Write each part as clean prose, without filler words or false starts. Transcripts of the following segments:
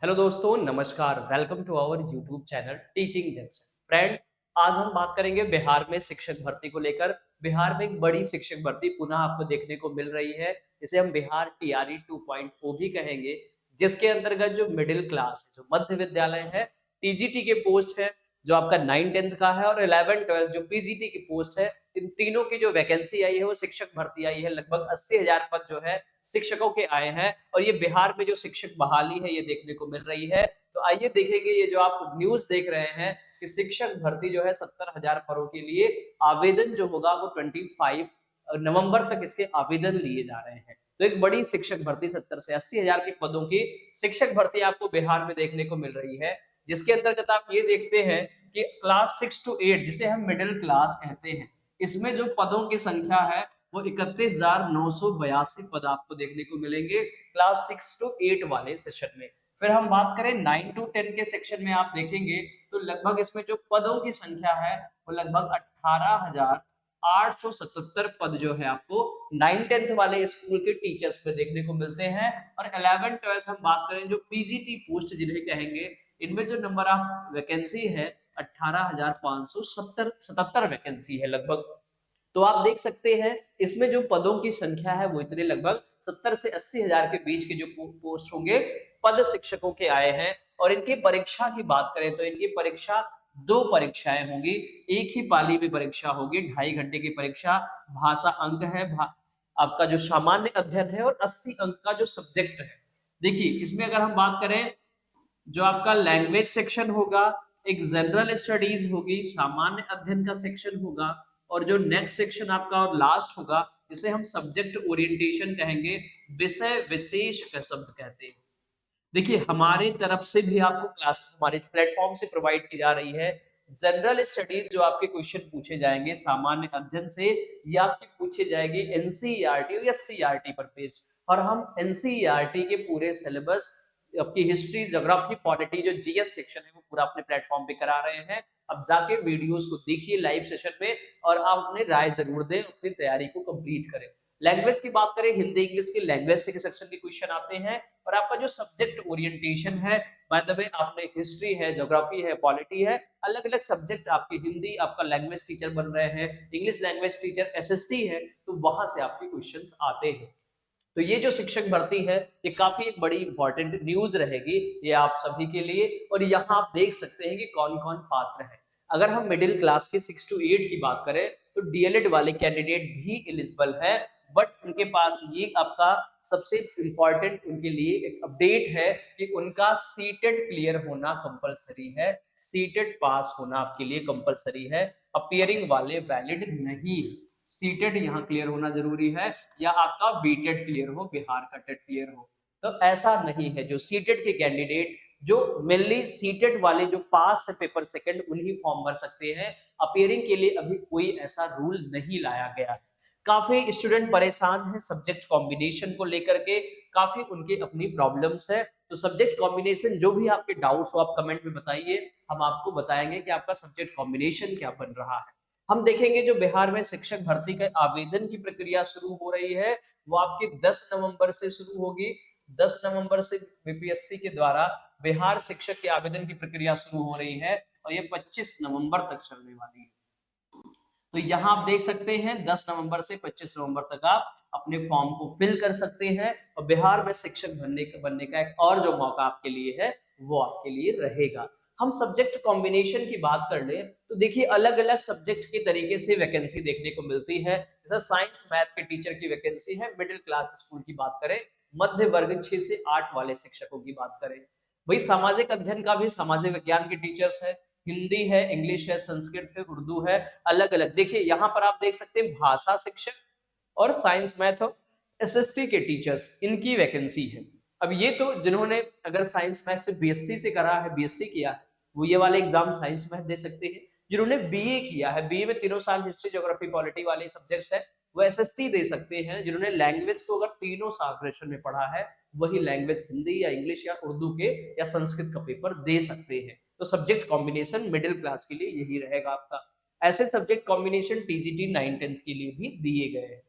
Hello दोस्तों, नमस्कार। Welcome to our YouTube channel Teaching Junction. Friends, आज हम बात करेंगे बिहार में शिक्षक भर्ती को लेकर। बिहार में एक बड़ी शिक्षक भर्ती पुनः आपको देखने को मिल रही है। इसे हम बिहार टीआरई 2.0 भी कहेंगे, जिसके अंतर्गत जो मिडिल क्लास, जो मध्य विद्यालय है, टीजीटी के पोस्ट है, जो आपका 9-10 का है, और 11-12 जो पीजीटी की पोस्ट है। इन तीनों की जो वैकेंसी आई है वो शिक्षक भर्ती आई है। लगभग 80,000 पद जो है शिक्षकों के आए हैं, और ये बिहार में जो शिक्षक बहाली है ये देखने को मिल रही है। तो आइए देखेंगे, ये जो आप न्यूज देख रहे हैं कि शिक्षक भर्ती जो है 70,000 पदों के लिए आवेदन जो होगा वो 25 नवंबर तक इसके आवेदन लिए जा रहे हैं। तो एक बड़ी शिक्षक भर्ती 70 से 80,000 के पदों की शिक्षक भर्ती आपको बिहार में देखने को मिल रही है, जिसके अंतर्गत आप ये देखते हैं कि क्लास 6 to 8, जिसे हम मिडिल क्लास कहते हैं, इसमें जो पदों की संख्या है वो 31,982 पद आपको देखने को मिलेंगे क्लास 6 to 8 वाले सेशन में। फिर हम बात करें 9 to 10 के सेक्शन में, आप देखेंगे तो लगभग इसमें जो पदों की संख्या है वो लगभग 18,877 पद जो है आपको 9-10 वाले स्कूल के टीचर्स पे देखने को मिलते हैं। और 11-12 हम बात करें जो पीजीटी पोस्ट जिन्हें कहेंगे, इनमें जो नंबर ऑफ वैकेंसी है 18,577 वैकेंसी है लगभग। तो आप देख सकते हैं इसमें जो पदों की संख्या है वो इतने लगभग 70 से 80,000 के बीच के जो पोस्ट होंगे पद शिक्षकों के आए हैं। और इनकी परीक्षा की बात करें तो इनकी परीक्षा दो परीक्षाएं होंगी। एक ही पाली में परीक्षा होगी, 2.5 घंटे की परीक्षा। भाषा अंक है, आपका जो सामान्य अध्ययन है, और 80 अंक का जो सब्जेक्ट है। देखिए इसमें अगर हम बात करें, जो आपका लैंग्वेज सेक्शन होगा, एक जनरल स्टडीज होगी, सामान्य अध्ययन का सेक्शन होगा, और जो नेक्स्ट सेक्शन आपका और लास्ट होगा इसे हम सब्जेक्ट ओरिएंटेशन कहेंगे, विषय विशेष का शब्द कहते हैं। देखिए हमारी तरफ से भी आपको क्लासेस हमारे प्लेटफॉर्म से प्रोवाइड की जा रही है। जनरल स्टडीज जो आपके क्वेश्चन पूछे जाएंगे सामान्य अध्ययन से, या आपके पूछे जाएंगे एनसीईआरटी या सीईआरटी पर बेस्ड। और हम एनसीईआरटी के पूरे सिलेबस, आपकी हिस्ट्री, ज्योग्राफी, पॉलिटी, जो जीएस सेक्शन है वो पूरा अपने प्लेटफॉर्म पे करा रहे हैं। अब जाके वीडियोस को देखिए लाइव सेशन में, और आप अपनी राय जरूर दें, अपनी तैयारी को कंप्लीट करें। लैंग्वेज की बात करें, हिंदी इंग्लिश की लैंग्वेज से सेक्शन के क्वेश्चन आते हैं। और आपका जो सब्जेक्ट ओरिएंटेशन है, मतलब आपने हिस्ट्री है, ज्योग्राफी है, पॉलिटी है, अलग अलग सब्जेक्ट, आपकी हिंदी आपका लैंग्वेज टीचर बन रहे हैं, इंग्लिश लैंग्वेज टीचर एसएसटी है, तो वहां से आपके क्वेश्चंस आते हैं। तो ये जो शिक्षक भर्ती है ये काफी एक बड़ी इंपॉर्टेंट न्यूज रहेगी ये आप सभी के लिए। और यहाँ आप देख सकते हैं कि कौन कौन पात्र है। अगर हम मिडिल क्लास के 6 to 8 की बात करें तो डीएलएड वाले कैंडिडेट भी एलिजिबल है, बट उनके पास ये आपका सबसे इंपॉर्टेंट उनके लिए एक अपडेट है कि उनका सीटेट क्लियर होना कंपलसरी है। सीटेट पास होना आपके लिए कंपलसरी है, अपियरिंग वाले वैलिड नहीं। सीटेट यहाँ क्लियर होना जरूरी है, या आपका बीटेट क्लियर हो, बिहार का टेट क्लियर हो। तो ऐसा नहीं है, जो सीटेट के कैंडिडेट, जो मेनली सीटेट वाले जो पास है पेपर सेकंड, उन्हीं फॉर्म भर सकते हैं। अपियरिंग के लिए अभी कोई ऐसा रूल नहीं लाया गया है। काफी स्टूडेंट परेशान हैं सब्जेक्ट कॉम्बिनेशन को लेकर के, काफी उनके अपनी प्रॉब्लम्स है। तो सब्जेक्ट कॉम्बिनेशन, जो भी आपके डाउट्स हो आप कमेंट में बताइए, हम आपको बताएंगे कि आपका सब्जेक्ट कॉम्बिनेशन क्या बन रहा है। हम देखेंगे जो बिहार में शिक्षक भर्ती का आवेदन की प्रक्रिया शुरू हो रही है वो आपकी 10 नवंबर से शुरू होगी। 10 नवंबर से बीपीएससी के द्वारा बिहार शिक्षक के आवेदन की प्रक्रिया शुरू हो रही है, और ये 25 नवंबर तक चलने वाली है। तो यहाँ आप देख सकते हैं 10 नवंबर से 25 नवंबर तक आप अपने फॉर्म को फिल कर सकते हैं, और बिहार में शिक्षक बनने का एक और जो मौका आपके लिए है वो आपके लिए रहेगा। हम सब्जेक्ट कॉम्बिनेशन की बात कर ले तो देखिए अलग अलग सब्जेक्ट की तरीके से वैकेंसी देखने को मिलती है। जैसे साइंस मैथ के टीचर की वैकेंसी है, मिडिल क्लास स्कूल की बात करें, मध्य वर्ग 6 से 8 वाले शिक्षकों की बात करें। वही सामाजिक अध्ययन का भी सामाजिक विज्ञान के टीचर्स है, हिंदी है, इंग्लिश है, संस्कृत है, उर्दू है, अलग अलग। देखिए यहाँ पर आप देख सकते हैं भाषा शिक्षक और साइंस मैथ और एसएसटी के टीचर्स, इनकी वैकेंसी है। अब ये तो जिन्होंने अगर साइंस मैथ से बीएससी से करा है, बीएससी किया है, वो ये वाले एग्जाम साइंस मैथ दे सकते हैं। जिन्होंने बीए किया है, बीए में 3 साल हिस्ट्री ज्योग्राफी पॉलिटी वाले सब्जेक्ट्स है, वो एसएसटी दे सकते हैं। जिन्होंने लैंग्वेज को अगर 3 साल ग्रेजुएशन में पढ़ा है, वही लैंग्वेज हिंदी या इंग्लिश या उर्दू के या संस्कृत का पेपर दे सकते हैं। तो सब्जेक्ट कॉम्बिनेशन मिडिल क्लास के लिए यही रहेगा आपका। ऐसे सब्जेक्ट कॉम्बिनेशन टीजीटी 9-10 के लिए भी दिए गए हैं।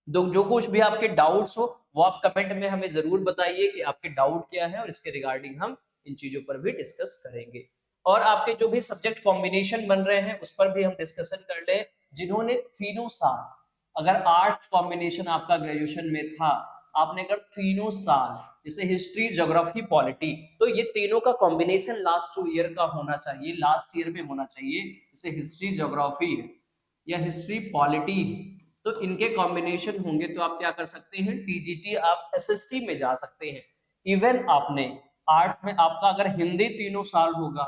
जो कुछ भी आपके डाउट्स हो वो आप कमेंट में हमें जरूर बताइए कि आपके डाउट क्या है, और इसके रिगार्डिंग हम इन चीजों पर भी डिस्कस करेंगे। और आपके जो भी सब्जेक्ट कॉम्बिनेशन बन रहे हैं उस पर भी हम डिस्कशन कर ले। जिन्होंने तीनों साल, अगर आर्ट्स कॉम्बिनेशन आपका ग्रेजुएशन में था, आपने अगर तीनों साल जैसे हिस्ट्री, ज्योग्राफी, पॉलिटी, तो ये तीनों का कॉम्बिनेशन लास्ट 2 ईयर का होना चाहिए, लास्ट ईयर में होना चाहिए। जैसे हिस्ट्री ज्योग्राफी है या हिस्ट्री पॉलिटी है, तो इनके कॉम्बिनेशन होंगे तो आप क्या कर सकते हैं, टीजीटी आप एसएसटी में जा सकते हैं। इवन आपने आर्ट्स में आपका अगर हिंदी तीनों साल होगा,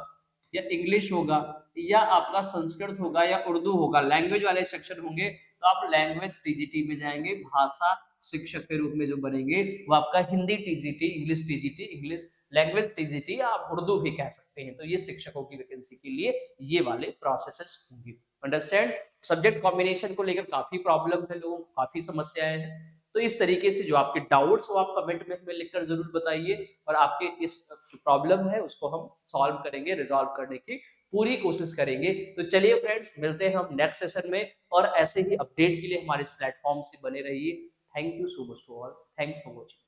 या इंग्लिश होगा, या आपका संस्कृत होगा, या उर्दू होगा, लैंग्वेज वाले सेक्शन होंगे, तो आप लैंग्वेज टीजीटी में जाएंगे, भाषा शिक्षक के रूप में जो बनेंगे वो आपका Hindi TGT, English TGT, English language TGT, आप उर्दू भी कह सकते हैं। तो ये शिक्षकों की वैकेंसी के लिए ये वाले प्रोसेसेस होंगे। अंडरस्टैंड? सब्जेक्ट कॉम्बिनेशन को लेकर काफी प्रॉब्लम है, लोगों को काफी समस्याएं हैं। तो इस तरीके से जो आपके डाउट्स हो आप कमेंट में हमें लिखकर जरूर बताइए, और आपके इस जो प्रॉब्लम है उसको हम सॉल्व करेंगे, रिजॉल्व करने की पूरी कोशिश करेंगे। तो चलिए फ्रेंड्स, मिलते हैं हम नेक्स्ट सेशन में, और ऐसे ही अपडेट के लिए हमारे इस प्लेटफॉर्म से बने रहिए। Thank you so much to all, thanks for watching.